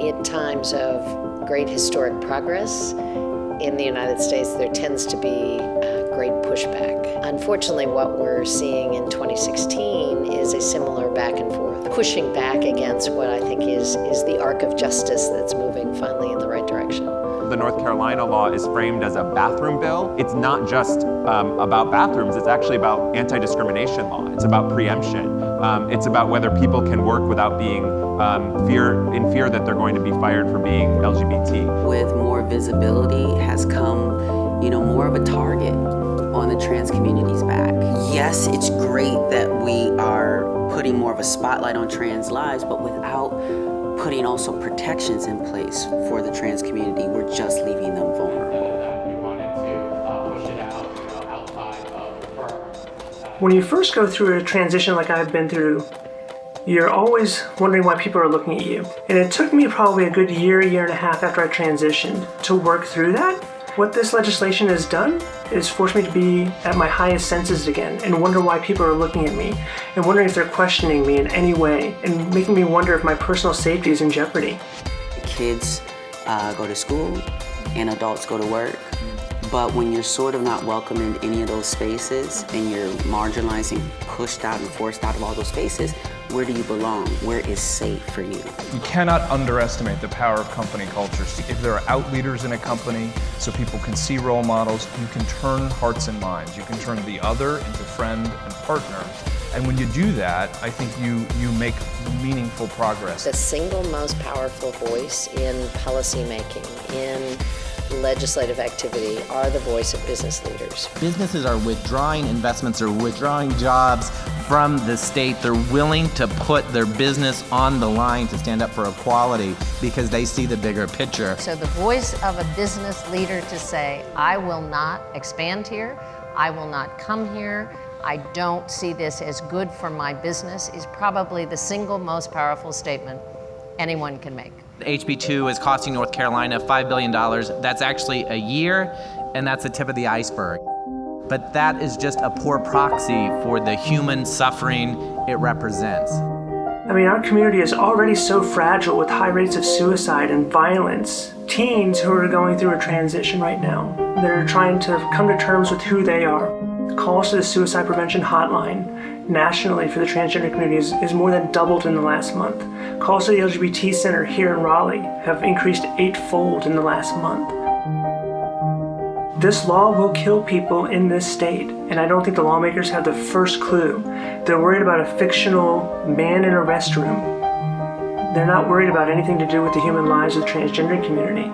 In times of great historic progress in the United States, there tends to be great pushback. Unfortunately, what we're seeing in 2016 is a similar back and forth, pushing back against what I think is the arc of justice that's moving finally in the right direction. The North Carolina law is framed as a bathroom bill. It's not just about bathrooms, it's actually about anti-discrimination law. It's about preemption. It's about whether people can work without being in fear that they're going to be fired for being LGBT. With more visibility has come, more of a target on the trans community's back. Yes, it's great that we are putting more of a spotlight on trans lives, but without putting also protections in place for the trans community, we're just leaving them vulnerable. We wanted to push it out, outside of the firm. When you first go through a transition like I've been through, you're always wondering why people are looking at you. And it took me probably a good year and a half after I transitioned to work through that. What this legislation has done is forced me to be at my highest senses again and wonder why people are looking at me and wondering if they're questioning me in any way and making me wonder if my personal safety is in jeopardy. Kids go to school and adults go to work, but when you're sort of not welcome in any of those spaces and you're marginalized and pushed out and forced out of all those spaces, where do you belong? Where is safe for you? You cannot underestimate the power of company cultures. If there are out leaders in a company so people can see role models, you can turn hearts and minds. You can turn the other into friend and partner. And when you do that, I think you make meaningful progress. The single most powerful voice in policymaking, in legislative activity, are the voice of business leaders. Businesses are withdrawing investments, are withdrawing jobs from the state. They're willing to put their business on the line to stand up for equality because they see the bigger picture. So the voice of a business leader to say, I will not expand here, I will not come here, I don't see this as good for my business, is probably the single most powerful statement anyone can make. HB 2 is costing North Carolina $5 billion. That's actually a year, and that's the tip of the iceberg. But that is just a poor proxy for the human suffering it represents. I mean, our community is already so fragile with high rates of suicide and violence. Teens who are going through a transition right now, they're trying to come to terms with who they are. Calls to the suicide prevention hotline nationally for the transgender community is more than doubled in the last month. Calls to the LGBT Center here in Raleigh have increased 8-fold in the last month. This law will kill people in this state, and I don't think the lawmakers have the first clue. They're worried about a fictional man in a restroom. They're not worried about anything to do with the human lives of the transgender community.